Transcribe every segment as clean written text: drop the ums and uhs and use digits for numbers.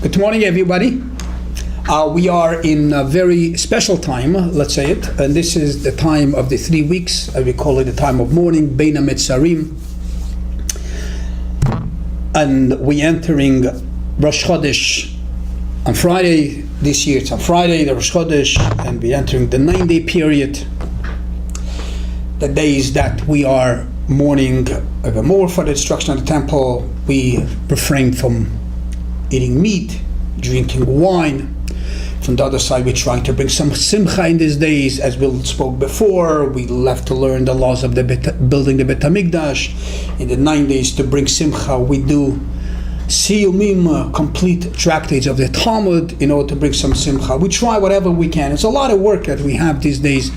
Good morning, everybody. We are in a very special time, let's say it, and this is the time of the 3 weeks, we call it the time of mourning, Bein HaMetzarim, and we entering Rosh Chodesh on Friday. This year it's on Friday, the Rosh Chodesh, and we entering the 9-day period, the days that we are mourning even more for the destruction of the temple. We refrain from eating meat, drinking wine. From the other side, we try to bring some simcha in these days. As we spoke before, we left to learn the laws of the building the Bet HaMikdash. In the 9 days to bring simcha, we do siyumim, complete tractates of the Talmud in order to bring some simcha. We try whatever we can. It's a lot of work that we have these days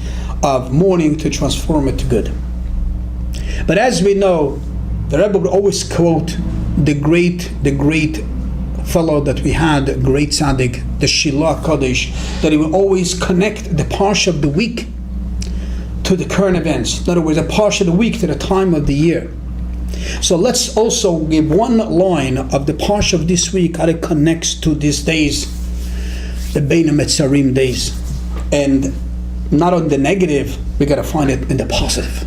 of mourning to transform it to good. But as we know, the Rebbe would always quote the great fellow that we had, great tzaddik, the Shilah Kodesh, that he will always connect the parsha of the week to the current events. In other words, the parsha of the week to the time of the year. So let's also give one line of the parsha of this week, how it connects to these days, the Bein HaMetzarim days. And not on the negative, we got to find it in the positive.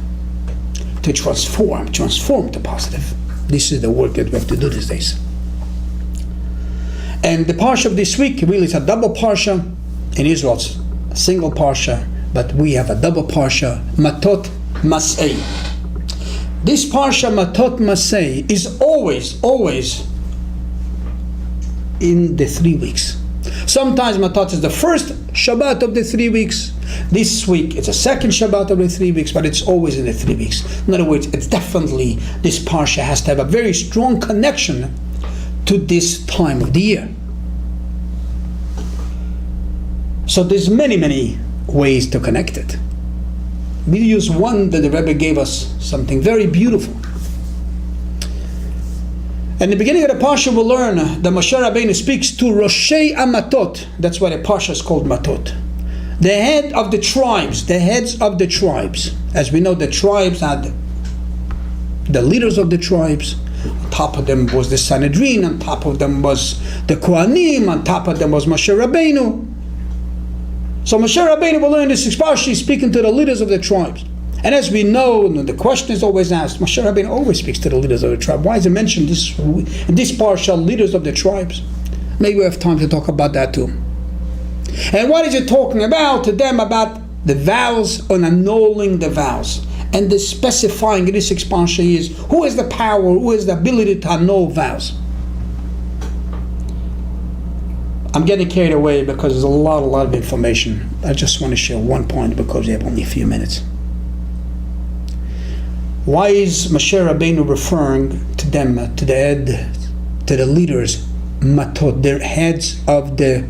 To transform to positive. This is the work that we have to do these days. And the parsha of this week really is a double parsha. In Israel it's a single parsha, but we have a double parsha, Matot-Masei. This parsha, Matot-Masei, is always in the 3 weeks. Sometimes Matot is the first Shabbat of the 3 weeks. This week it's a second Shabbat of the 3 weeks, but it's always in the 3 weeks. In other words, it's definitely, this parsha has to have a very strong connection to this time of the year. So there's many ways to connect it. We use one that the Rebbe gave us, something very beautiful. In the beginning of the parsha we'll learn that Moshe Rabbeinu speaks to Roshei Amatot. That's why the parsha is called Matot. The heads of the tribes. As we know, the tribes had the leaders of the tribes. On top of them was the Sanhedrin, on top of them was the Kohanim, on top of them was Moshe Rabbeinu. So Moshe Rabbeinu will learn this parsha, speaking to the leaders of the tribes. And as we know, and the question is always asked, Moshe Rabbeinu always speaks to the leaders of the tribe. Why is it mentioned in this parsha, leaders of the tribes? Maybe we have time to talk about that too. And what is it talking about to them? About the vows, on annulling the vows. And the specifying in this expansion is, who has the power, who has the ability to annul vows? I'm getting carried away because there's a lot of information. I just want to share one point because we have only a few minutes. Why is Moshe Rabbeinu referring to them, to the leaders, Matot, their heads of the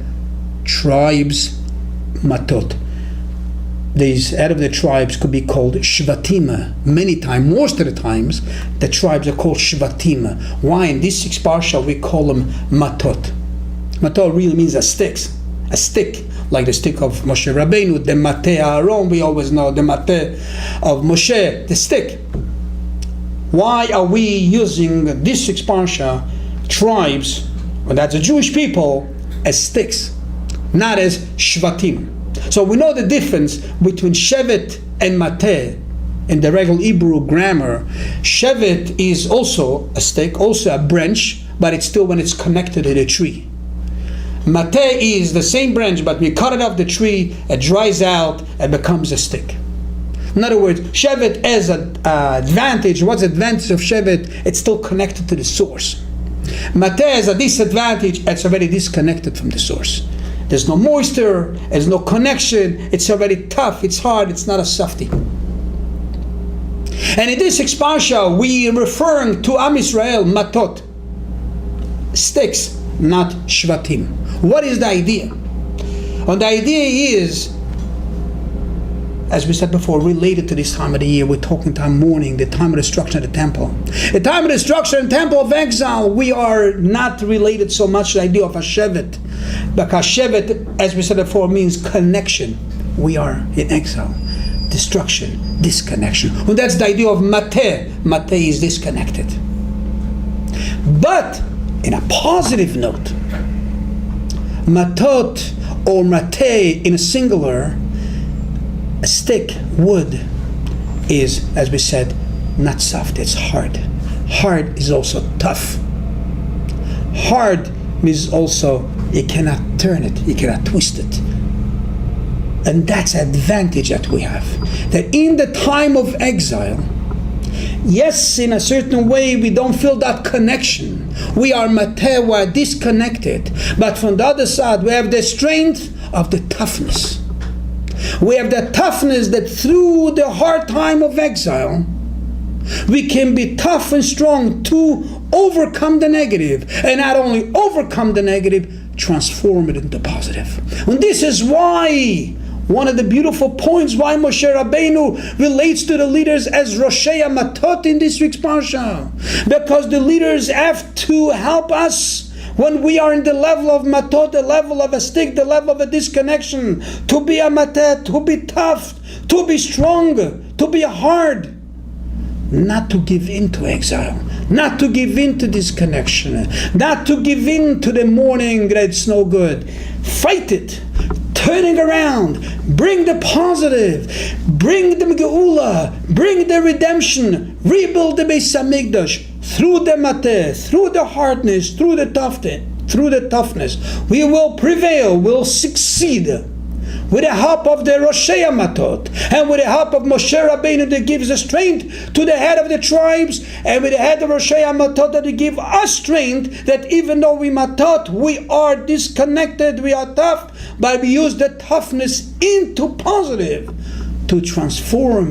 tribes, Matot? These head of the tribes could be called Shvatim. Many times, most of the times, the tribes are called Shvatim. Why? In this sixth parsha we call them Matot. Matot really means a stick, like the stick of Moshe Rabbeinu, the Mateh Aaron, we always know the Mateh of Moshe, the stick. Why are we using this sixth parsha, tribes, well, that's the Jewish people, as sticks, not as Shvatim? So we know the difference between Shevet and Mateh in the regular Hebrew grammar. Shevet is also a stick, also a branch, but it's still when it's connected to the tree. Mateh is the same branch, but we cut it off the tree, it dries out, and becomes a stick. In other words, Shevet has an advantage. What's the advantage of Shevet? It's still connected to the source. Mateh has a disadvantage, it's already disconnected from the source. There's no moisture, there's no connection, it's already tough, it's hard, it's not a softy. And in this expansha, we are referring to Am Yisrael, Matot, sticks, not Shvatim. What is the idea? And the idea is, as we said before, related to this time of the year. We're talking time mourning, the time of destruction of the temple. The time of destruction of the temple of exile, we are not related so much to the idea of a Shevet. Because Shevet, as we said before, means connection. We are in exile. Destruction, disconnection. And that's the idea of Mateh. Mateh is disconnected. But, in a positive note, Matot or mate in a singular, a stick, wood, is, as we said, not soft, it's hard. Hard is also tough. Hard means also you cannot turn it, you cannot twist it. And that's an advantage that we have. That in the time of exile, yes, in a certain way we don't feel that connection. We are mate, we are disconnected. But from the other side, we have the strength of the toughness. We have the toughness that through the hard time of exile, we can be tough and strong to overcome the negative. And not only overcome the negative, transform it into positive. And this is why one of the beautiful points why Moshe Rabbeinu relates to the leaders as Roshei Matot in this week's Parsha. Because the leaders have to help us when we are in the level of Matot, the level of a stick, the level of a disconnection, to be a Matet, to be tough, to be strong, to be hard. Not to give in to exile, not to give in to disconnection, not to give in to the mourning that it's no good. Fight it. Turning around, bring the positive, bring the Geula, bring the redemption, rebuild the Beis Hamikdash through the mateh, through the hardness, through the toughness. We will prevail, we'll succeed with the help of the Roshei Matot and with the help of Moshe Rabbeinu that gives the strength to the head of the tribes, and with the head of Roshei Matot that give us strength that even though we Matot, we are disconnected, we are tough, but we use the toughness into positive to transform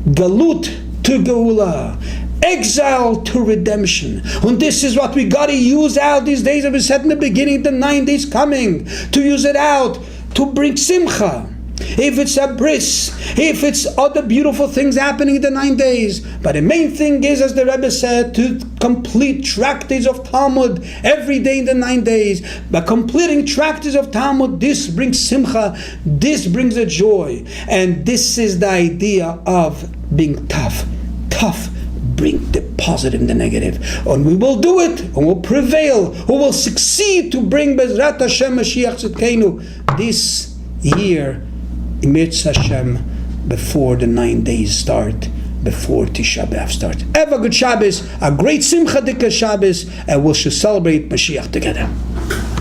Galut to Geula, exile to redemption. And this is what we got to use out these days, as we said in the beginning, the 9 days coming, to use it out to bring simcha. If it's a bris, if it's other beautiful things happening in the 9 days. But the main thing is, as the Rebbe said, to complete tractates of Talmud every day in the 9 days. By completing tractates of Talmud, this brings simcha, this brings a joy. And this is the idea of being tough. Tough, bring the positive and the negative. And we will do it, and we'll prevail, we will succeed to bring Bezrat Hashem Mashiach Tzidkenu this year, Emetz Hashem, before the 9 days start, before Tisha B'Av starts. Have a good Shabbos, a great Simcha Dika Shabbos, and we shall celebrate Mashiach together.